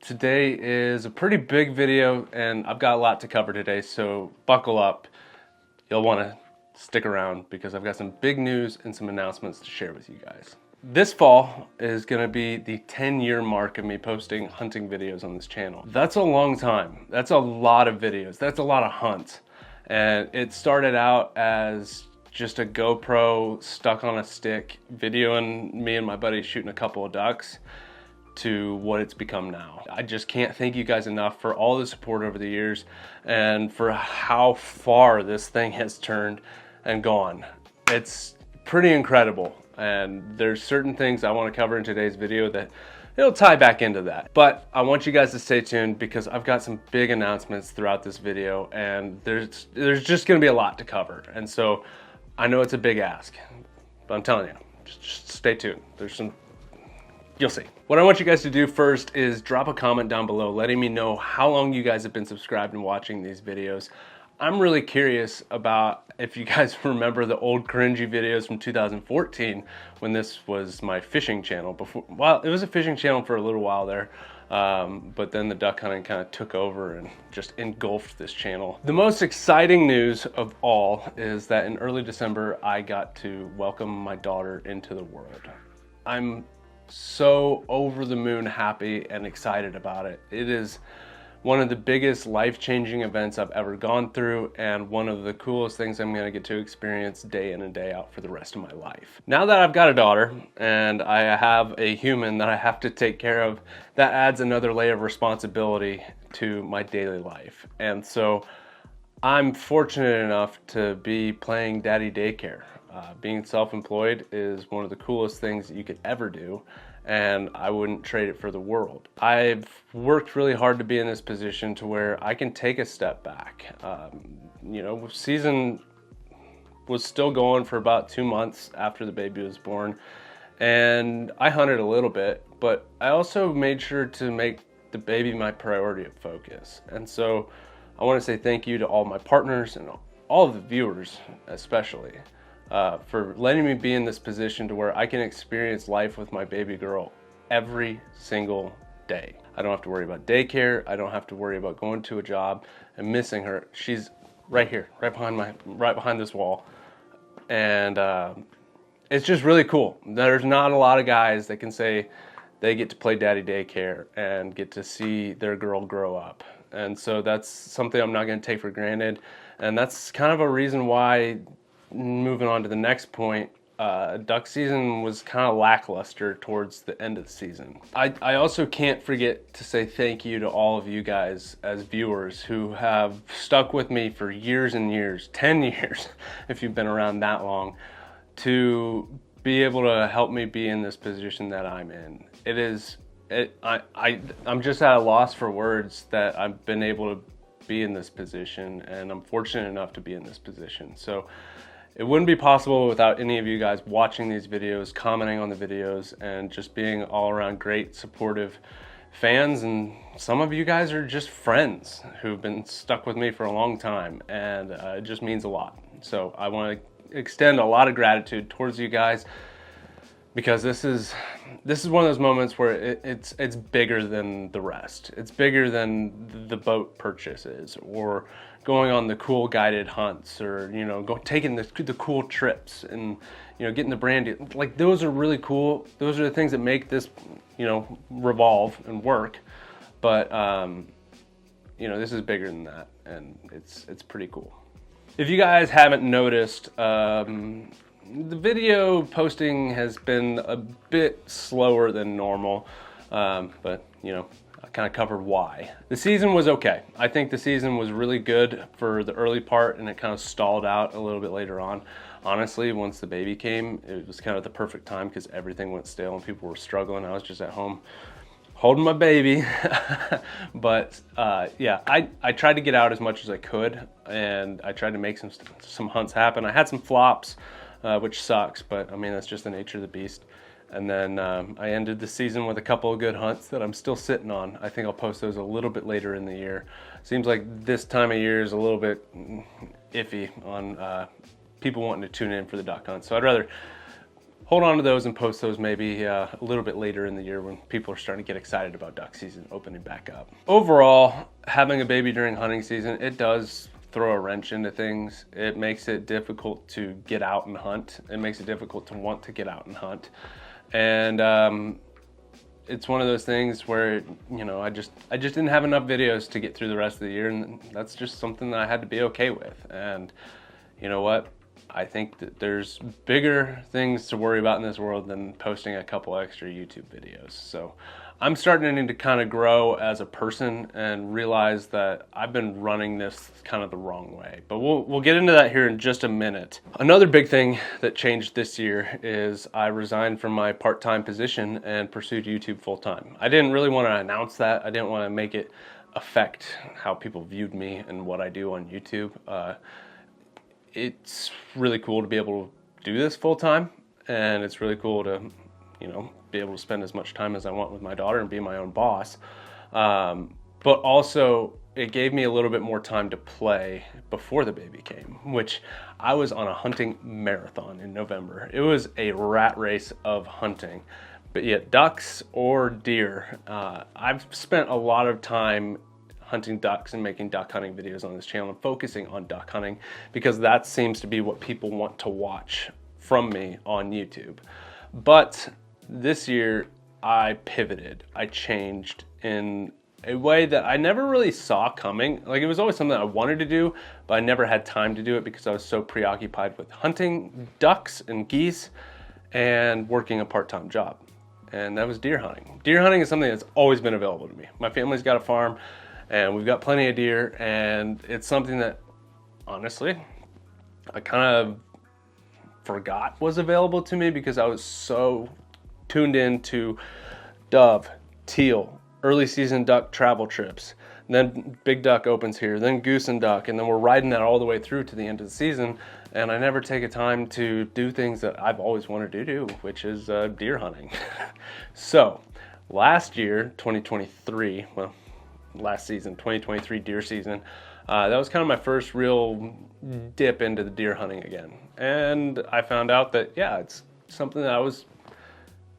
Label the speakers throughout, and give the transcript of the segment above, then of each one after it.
Speaker 1: Today is a pretty big video and I've got a lot to cover today, so buckle up. You'll want to stick around because I've got some big news and some announcements to share with you guys. This fall is going to be the 10-year mark of me posting hunting videos on this channel. That's a long time. That's a lot of videos. That's a lot of hunts. And it started out as just a GoPro stuck on a stick videoing me and my buddy shooting a couple of ducks to what it's become now. I just can't thank you guys enough for all the support over the years and for how far this thing has turned and gone. It's pretty incredible, and there's certain things I want to cover in today's video that it'll tie back into that. But I want you guys to stay tuned because I've got some big announcements throughout this video, and there's just gonna be a lot to cover. And so I know it's a big ask, but I'm telling you, just stay tuned. You'll see. What I want you guys to do first is drop a comment down below letting me know how long you guys have been subscribed and watching these videos. I'm really curious about if you guys remember the old cringy videos from 2014 when this was my fishing channel. Well, it was a fishing channel for a little while there, but then the duck hunting kind of took over and just engulfed this channel. The most exciting news of all is that in early December, I got to welcome my daughter into the world. I'm so over the moon happy and excited about it. It is one of the biggest life-changing events I've ever gone through and one of the coolest things I'm gonna get to experience day in and day out for the rest of my life. Now that I've got a daughter and I have a human that I have to take care of, that adds another layer of responsibility to my daily life. And so I'm fortunate enough to be playing daddy daycare. Being self-employed is one of the coolest things that you could ever do, and I wouldn't trade it for the world. I've worked really hard to be in this position to where I can take a step back. Season was still going for about 2 months after the baby was born, and I hunted a little bit, but I also made sure to make the baby my priority of focus. And so I want to say thank you to all my partners and all of the viewers especially. For letting me be in this position to where I can experience life with my baby girl every single day. I don't have to worry about daycare. I don't have to worry about going to a job and missing her. She's right here, right behind this wall. And it's just really cool. There's not a lot of guys that can say they get to play daddy daycare and get to see their girl grow up. And so that's something I'm not going to take for granted. And that's kind of a reason why, moving on to the next point, duck season was kind of lackluster towards the end of the season. I also can't forget to say thank you to all of you guys as viewers who have stuck with me for years and years, 10 years if you've been around that long, to be able to help me be in this position that I'm in. I'm just at a loss for words that I've been able to be in this position, and I'm fortunate enough to be in this position. So it wouldn't be possible without any of you guys watching these videos, commenting on the videos, and just being all around great, supportive fans. And some of you guys are just friends who've been stuck with me for a long time, and it just means a lot. So I want to extend a lot of gratitude towards you guys, because this is one of those moments where it's bigger than the rest. It's bigger than the boat purchases or going on the cool guided hunts, or taking the cool trips and getting the brandy. Like, those are really cool. Those are the things that make this revolve and work. But this is bigger than that, and it's pretty cool. If you guys haven't noticed, the video posting has been a bit slower than normal, but I kind of covered why. The season was okay. I think the season was really good for the early part, and it kind of stalled out a little bit later on. Honestly, once the baby came, it was kind of the perfect time because everything went stale and people were struggling. I was just at home holding my baby. But yeah, I tried to get out as much as I could, and I tried to make some hunts happen. I had some flops, which sucks, but I mean, that's just the nature of the beast. And then I ended the season with a couple of good hunts that I'm still sitting on. I think I'll post those a little bit later in the year. Seems like this time of year is a little bit iffy on people wanting to tune in for the duck hunt. So I'd rather hold on to those and post those maybe a little bit later in the year when people are starting to get excited about duck season opening back up. Overall, having a baby during hunting season, it does throw a wrench into things. It makes it difficult to get out and hunt. It makes it difficult to want to get out and hunt. And it's one of those things where, you know, I just didn't have enough videos to get through the rest of the year, and that's just something that I had to be okay with. And you know what? I think that there's bigger things to worry about in this world than posting a couple extra YouTube videos. So I'm starting to kind of grow as a person and realize that I've been running this kind of the wrong way. But we'll get into that here in just a minute. Another big thing that changed this year is I resigned from my part-time position and pursued YouTube full-time. I didn't really want to announce that. I didn't want to make it affect how people viewed me and what I do on YouTube. It's really cool to be able to do this full-time, and it's really cool to, you know, be able to spend as much time as I want with my daughter and be my own boss. But also it gave me a little bit more time to play before the baby came, which I was on a hunting marathon in November. It was a rat race of hunting, but yet ducks or deer. I've spent a lot of time hunting ducks and making duck hunting videos on this channel and focusing on duck hunting because that seems to be what people want to watch from me on YouTube. But this year I pivoted. I changed in a way that I never really saw coming. Like, it was always something I wanted to do, but I never had time to do it because I was so preoccupied with hunting ducks and geese and working a part-time job. And that was deer hunting. Deer hunting is something that's always been available to me. My family's got a farm and we've got plenty of deer, and it's something that honestly I kind of forgot was available to me because I was so tuned into dove, teal, early season duck travel trips. And then big duck opens here, then goose and duck, and then we're riding that all the way through to the end of the season. And I never take a time to do things that I've always wanted to do, which is deer hunting. So last year, 2023, well, last season, 2023 deer season, that was kind of my first real dip into the deer hunting again. And I found out that, yeah, it's something that I was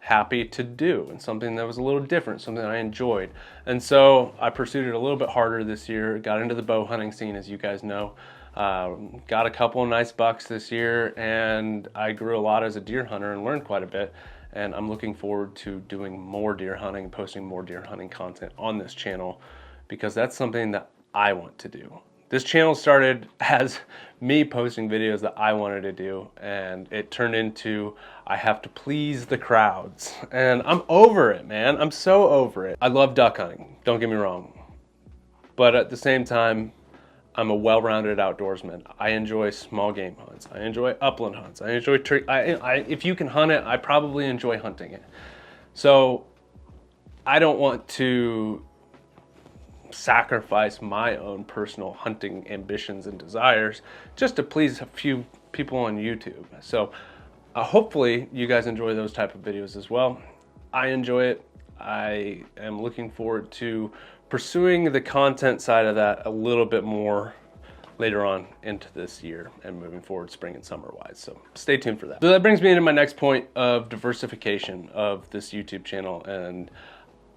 Speaker 1: happy to do and something that was a little different, something that I enjoyed. And so I pursued it a little bit harder this year, got into the bow hunting scene, as you guys know. Got a couple of nice bucks this year, and I grew a lot as a deer hunter and learned quite a bit. And I'm looking forward to doing more deer hunting, posting more deer hunting content on this channel, because that's something that I want to do. This channel started as me posting videos that I wanted to do, and it turned into I have to please the crowds. And I'm over it, man. I'm so over it. I love duck hunting, don't get me wrong. But at the same time, I'm a well-rounded outdoorsman. I enjoy small game hunts. I enjoy upland hunts. I enjoy if you can hunt it, I probably enjoy hunting it. So I don't want to sacrifice my own personal hunting ambitions and desires just to please a few people on YouTube. So hopefully you guys enjoy those type of videos as well. I enjoy it. I am looking forward to pursuing the content side of that a little bit more later on into this year and moving forward spring and summer wise. So stay tuned for that. So that brings me into my next point of diversification of this YouTube channel, and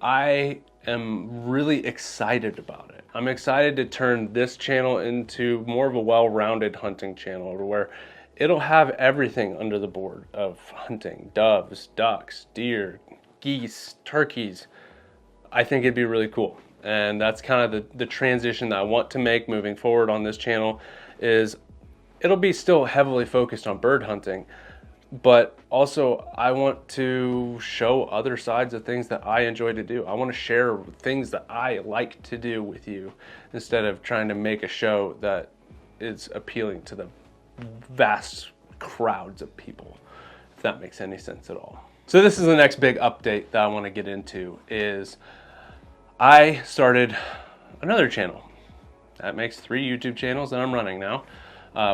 Speaker 1: I am really excited about it. I'm excited to turn this channel into more of a well-rounded hunting channel where it'll have everything under the board of hunting: doves, ducks, deer, geese, turkeys. I think it'd be really cool. And that's kind of the transition that I want to make moving forward on this channel. Is it'll be still heavily focused on bird hunting, but also I want to show other sides of things that I enjoy to do. I want to share things that I like to do with you instead of trying to make a show that is appealing to the vast crowds of people, if that makes any sense at all. So this is the next big update that I want to get into. Is I started another channel. That makes 3 YouTube channels that I'm running now.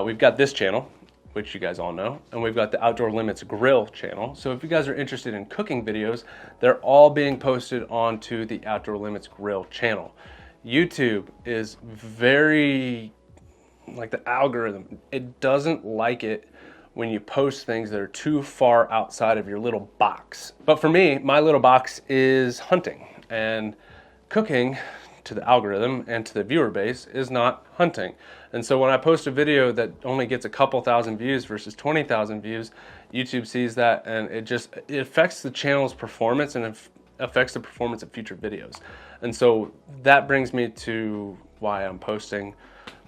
Speaker 1: We've got this channel, which you guys all know, and we've got the Outdoor Limits Grill channel. So if you guys are interested in cooking videos, they're all being posted onto the Outdoor Limits Grill channel. YouTube is very, like, the algorithm, it doesn't like it when you post things that are too far outside of your little box. But for me, my little box is hunting, and cooking to the algorithm and to the viewer base is not hunting. And so when I post a video that only gets a couple thousand views versus 20,000 views, YouTube sees that, and it affects the channel's performance and affects the performance of future videos. And so that brings me to why I'm posting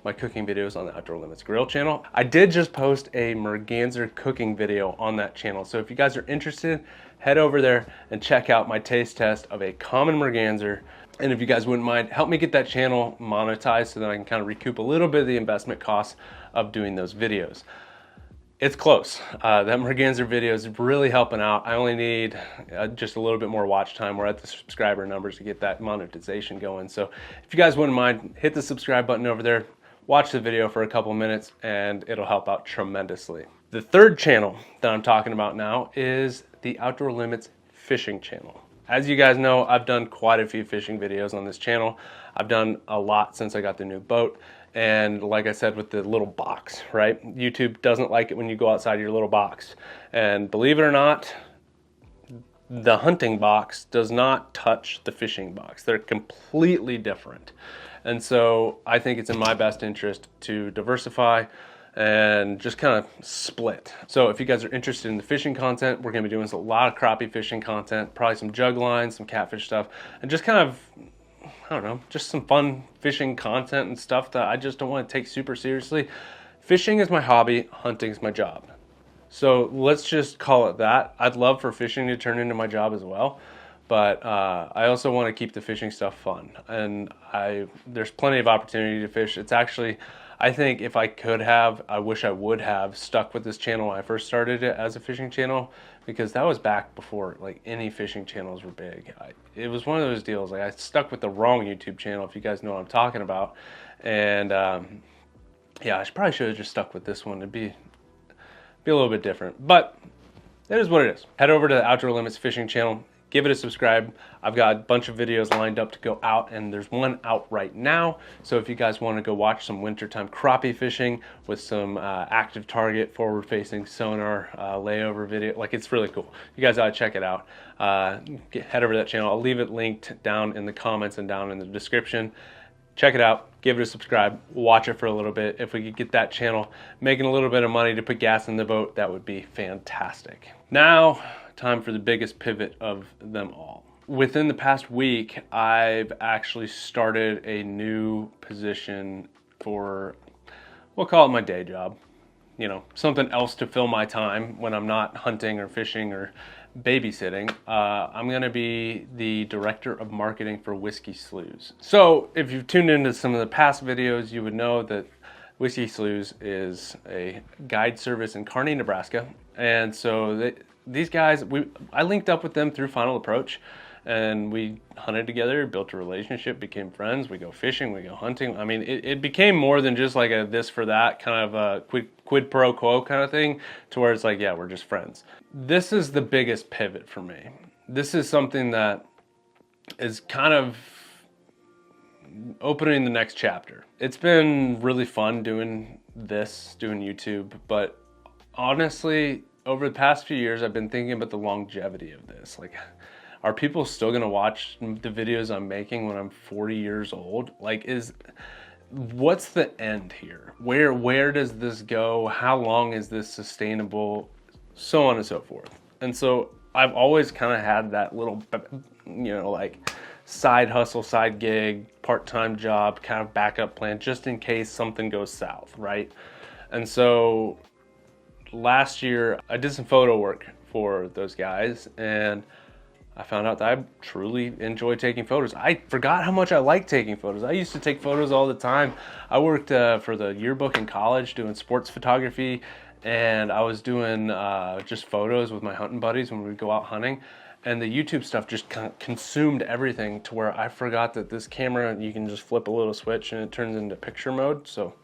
Speaker 1: my cooking videos on the Outdoor Limits Grill channel. I did just post a merganser cooking video on that channel. So if you guys are interested, head over there and check out my taste test of a common merganser. And if you guys wouldn't mind, help me get that channel monetized so that I can kind of recoup a little bit of the investment costs of doing those videos. It's close. That merganser video is really helping out. I only need just a little bit more watch time. We're at the subscriber numbers to get that monetization going. So if you guys wouldn't mind, hit the subscribe button over there, watch the video for a couple minutes, and it'll help out tremendously. The third channel that I'm talking about now is the Outdoor Limits Fishing channel. As you guys know, I've done quite a few fishing videos on this channel. I've done a lot since I got the new boat. And like I said, with the little box, right? YouTube doesn't like it when you go outside your little box. And believe it or not, the hunting box does not touch the fishing box. They're completely different. And so I think it's in my best interest to diversify and just kind of split. So if you guys are interested in the fishing content, we're gonna be doing a lot of crappie fishing content, probably some jug lines, some catfish stuff, and just kind of, I don't know, just some fun fishing content and stuff that I just don't want to take super seriously. Fishing is my hobby, hunting is my job. So let's just call it that. I'd love for fishing to turn into my job as well, but I also want to keep the fishing stuff fun. And there's plenty of opportunity to fish. It's actually, I think if I could have, I wish I would have stuck with this channel when I first started it as a fishing channel, because that was back before like any fishing channels were big. It was one of those deals, like I stuck with the wrong YouTube channel, if you guys know what I'm talking about. And yeah, I probably should have just stuck with this one. It'd be a little bit different, but it is what it is. Head over to the Outdoor Limits Fishing channel. Give it a subscribe. I've got a bunch of videos lined up to go out, and there's one out right now. So if you guys want to go watch some wintertime crappie fishing with some active target, forward-facing sonar, layover video, like it's really cool. You guys ought to check it out. Head over to that channel. I'll leave it linked down in the comments and down in the description. Check it out. Give it a subscribe. Watch it for a little bit. If we could get that channel making a little bit of money to put gas in the boat, that would be fantastic. Now, time for the biggest pivot of them all. Within the past week, I've actually started a new position for, we'll call it my day job. You know, something else to fill my time when I'm not hunting or fishing or babysitting. I'm going to be the director of marketing for Whiskey Sloughs. So if you've tuned into some of the past videos, you would know that Whiskey Sloughs is a guide service in Kearney, Nebraska. And so these guys, I linked up with them through Final Approach, and we hunted together, built a relationship, became friends. We go fishing, we go hunting. I mean, it became more than just like a this for that kind of a quid pro quo kind of thing, to where it's like, yeah, we're just friends. This is the biggest pivot for me. This is something that is kind of opening the next chapter. It's been really fun doing YouTube, but honestly, over the past few years, I've been thinking about the longevity of this. Like, are people still gonna watch the videos I'm making when I'm 40 years old? Like, what's the end here? Where does this go? How long is this sustainable? So on and so forth. And so I've always kind of had that little, you know, like side hustle, side gig, part-time job, kind of backup plan, just in case something goes south, right? And so last year I did some photo work for those guys, and I found out that I truly enjoy taking photos. I forgot how much I like taking photos. I used to take photos all the time. I worked for the yearbook in college doing sports photography, and I was doing just photos with my hunting buddies when we would go out hunting. And the YouTube stuff just kind of consumed everything, to where I forgot that this camera, you can just flip a little switch and it turns into picture mode. So,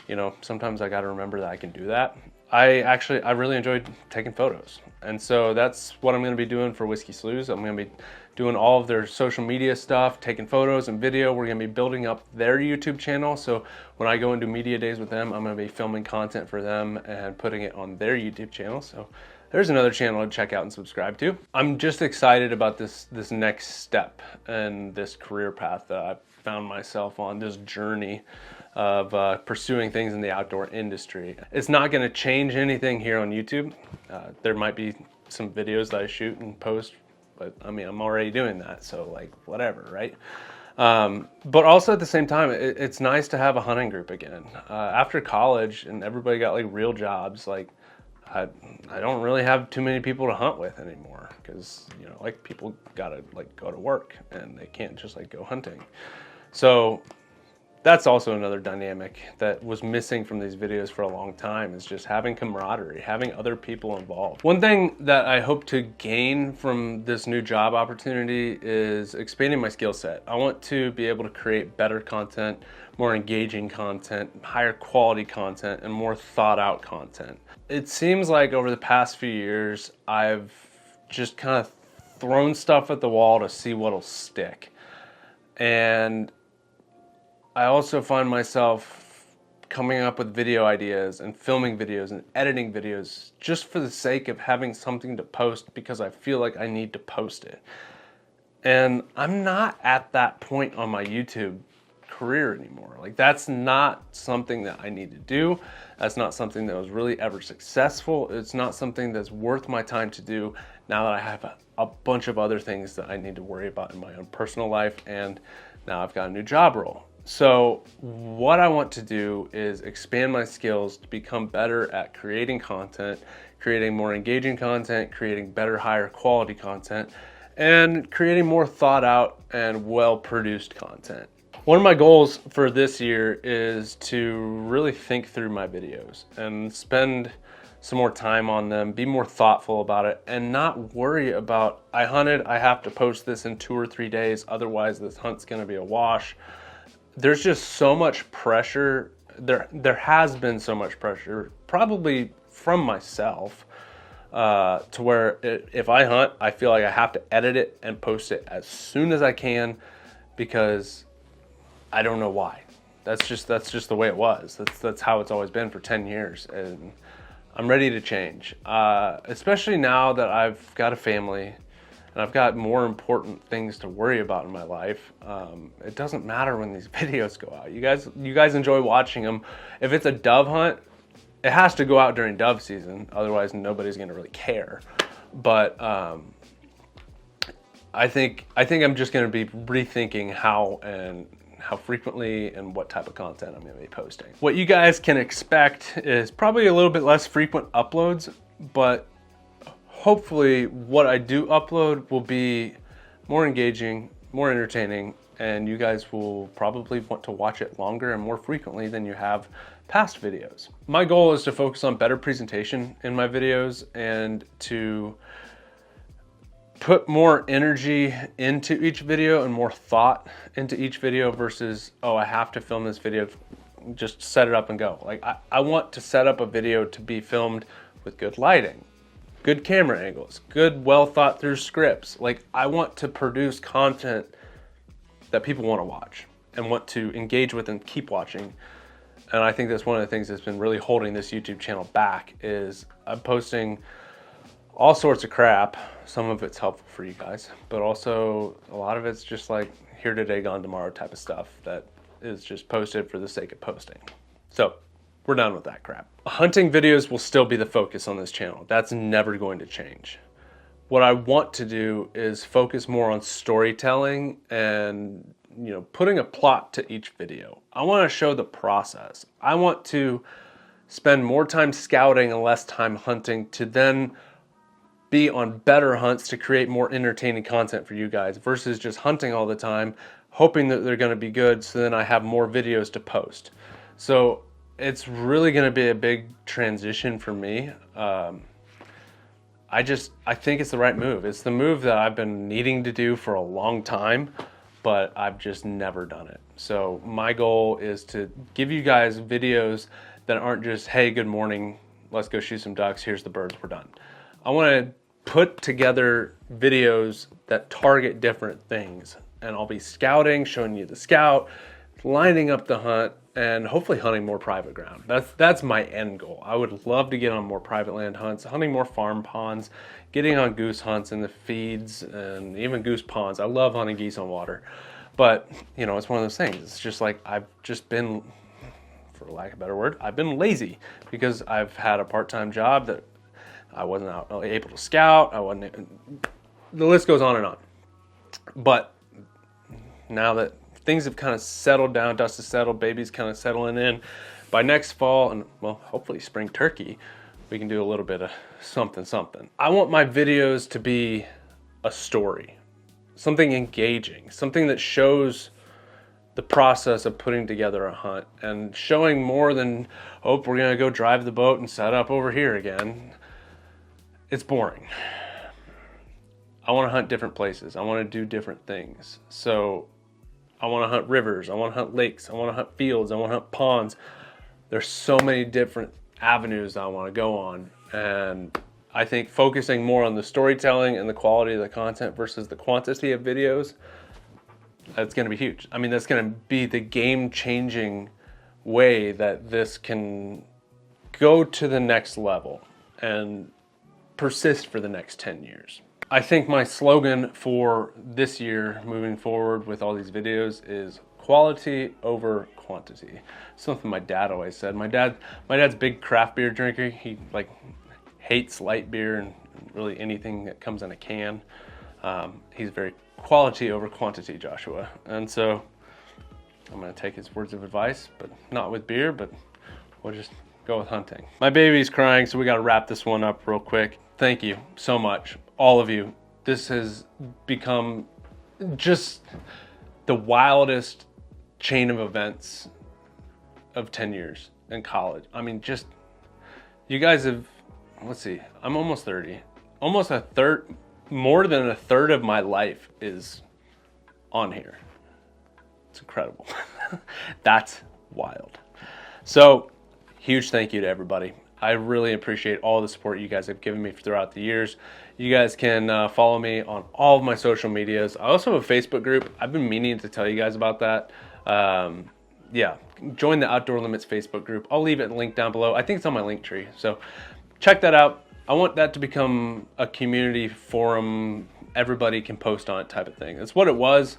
Speaker 1: you know, sometimes I got to remember that I can do that. I really enjoyed taking photos. And so that's what I'm going to be doing for Whiskey Sloughs. I'm going to be doing all of their social media stuff, taking photos and video. We're gonna be building up their YouTube channel. So when I go and do media days with them, I'm gonna be filming content for them and putting it on their YouTube channel. So there's another channel to check out and subscribe to. I'm just excited about this next step and this career path that I've found myself on, this journey of pursuing things in the outdoor industry. It's not gonna change anything here on YouTube. There might be some videos that I shoot and post, but I mean, I'm already doing that, so like whatever, right? But also at the same time, it's nice to have a hunting group again. After college and everybody got like real jobs, like I don't really have too many people to hunt with anymore because, you know, like people gotta like go to work and they can't just like go hunting. So that's also another dynamic that was missing from these videos for a long time, is just having camaraderie, having other people involved. One thing that I hope to gain from this new job opportunity is expanding my skill set. I want to be able to create better content, more engaging content, higher quality content, and more thought out content. It seems like over the past few years, I've just kind of thrown stuff at the wall to see what'll stick. And I also find myself coming up with video ideas and filming videos and editing videos just for the sake of having something to post because I feel like I need to post it. And I'm not at that point on my YouTube career anymore. Like, that's not something that I need to do. That's not something that was really ever successful. It's not something that's worth my time to do now that I have a bunch of other things that I need to worry about in my own personal life, and now I've got a new job role. So what I want to do is expand my skills to become better at creating content, creating more engaging content, creating better, higher quality content, and creating more thought out and well-produced content. One of my goals for this year is to really think through my videos and spend some more time on them, be more thoughtful about it, and not worry about, I hunted, I have to post this in 2 or 3 days, otherwise this hunt's gonna be a wash. There's just so much pressure. There has been so much pressure, probably from myself, to where if I hunt, I feel like I have to edit it and post it as soon as I can because I don't know why. That's just the way it was. That's how it's always been for 10 years, and I'm ready to change. Especially now that I've got a family and I've got more important things to worry about in my life. It doesn't matter when these videos go out. You guys enjoy watching them. If it's a dove hunt, it has to go out during dove season. Otherwise, nobody's gonna really care. But I think I'm just gonna be rethinking how frequently and what type of content I'm gonna be posting. What you guys can expect is probably a little bit less frequent uploads, but hopefully what I do upload will be more engaging, more entertaining, and you guys will probably want to watch it longer and more frequently than you have past videos. My goal is to focus on better presentation in my videos and to put more energy into each video and more thought into each video versus, oh, I have to film this video, just set it up and go. Like, I want to set up a video to be filmed with good lighting, good camera angles, good, well thought through scripts. Like, I want to produce content that people want to watch and want to engage with and keep watching. And I think that's one of the things that's been really holding this YouTube channel back is I'm posting all sorts of crap. Some of it's helpful for you guys, but also a lot of it's just like here today, gone tomorrow type of stuff that is just posted for the sake of posting. So we're done with that crap. Hunting videos will still be the focus on this channel. That's never going to change. What I want to do is focus more on storytelling and, you know, putting a plot to each video. I want to show the process. I want to spend more time scouting and less time hunting to then be on better hunts to create more entertaining content for you guys versus just hunting all the time, hoping that they're going to be good so then I have more videos to post. So it's really going to be a big transition for me. I think it's the right move. It's the move that I've been needing to do for a long time, but I've just never done it. So my goal is to give you guys videos that aren't just, hey, good morning, let's go shoot some ducks, here's the birds, we're done. I want to put together videos that target different things. And I'll be scouting, showing you the scout, lining up the hunt, and hopefully hunting more private ground. That's my end goal. I would love to get on more private land hunts, hunting more farm ponds, getting on goose hunts in the feeds, and even goose ponds. I love hunting geese on water. But, you know, it's one of those things. It's just like I've just been, for lack of a better word, I've been lazy because I've had a part-time job that I wasn't able to scout. The list goes on and on. But now that things have kind of settled down, dust has settled, baby's kind of settling in, by next fall and, well, hopefully spring turkey, we can do a little bit of something. I want my videos to be a story, something engaging, something that shows the process of putting together a hunt and showing more than, oh, we're gonna go drive the boat and set up over here again. It's boring. I want to hunt different places. I want to do different things. So I want to hunt rivers. I want to hunt lakes. I want to hunt fields. I want to hunt ponds. There's so many different avenues I want to go on. And I think focusing more on the storytelling and the quality of the content versus the quantity of videos, that's going to be huge. I mean, that's going to be the game-changing way that this can go to the next level and persist for the next 10 years. I think my slogan for this year moving forward with all these videos is quality over quantity. Something my dad always said. My dad's a big craft beer drinker. He like hates light beer and really anything that comes in a can. He's very quality over quantity, Joshua. And so I'm gonna take his words of advice, but not with beer, but we'll just go with hunting. My baby's crying, so we gotta wrap this one up real quick. Thank you so much, all of you. This has become just the wildest chain of events of 10 years in college. I mean, just, you guys have, let's see, I'm almost 30. Almost a third, more than a third of my life is on here. It's incredible. That's wild. So, huge thank you to everybody. I really appreciate all the support you guys have given me throughout the years. You guys can follow me on all of my social medias. I also have a Facebook group. I've been meaning to tell you guys about that. Yeah, join the Outdoor Limits Facebook group. I'll leave it linked down below. I think it's on my link tree. So check that out. I want that to become a community forum. Everybody can post on it type of thing. That's what it was.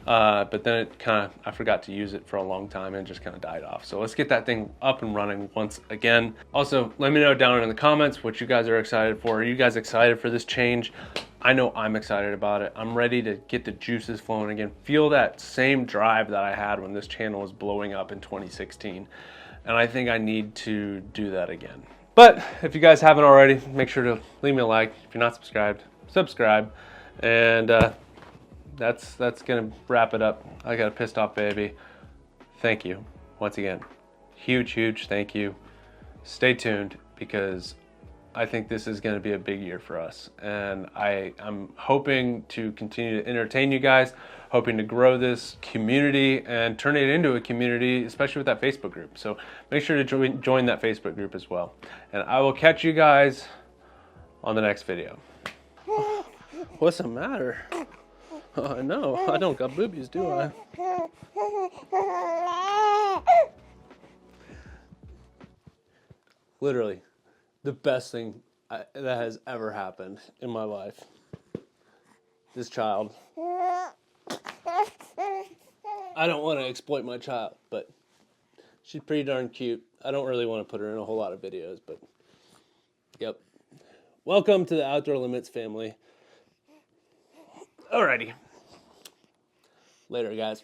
Speaker 1: But then it I forgot to use it for a long time and just kind of died off. So let's get that thing up and running once again. Also, let me know down in the comments what you guys are excited for. Are you guys excited for this change? I know I'm excited about it. I'm ready to get the juices flowing again. Feel that same drive that I had when this channel was blowing up in 2016. And I think I need to do that again. But if you guys haven't already, make sure to leave me a like. If you're not subscribed, subscribe. And that's gonna wrap it up. I got a pissed off baby. Thank you once again. Huge thank you. Stay tuned because I think this is gonna be a big year for us. And I'm hoping to continue to entertain you guys, hoping to grow this community and turn it into a community, especially with that Facebook group. So make sure to join that Facebook group as well. And I will catch you guys on the next video. What's the matter? Oh, no, I don't got boobies, do I? Literally, the best thing that has ever happened in my life. This child. I don't want to exploit my child, but she's pretty darn cute. I don't really want to put her in a whole lot of videos, but yep. Welcome to the Outdoor Limits family. Alrighty. Later, guys.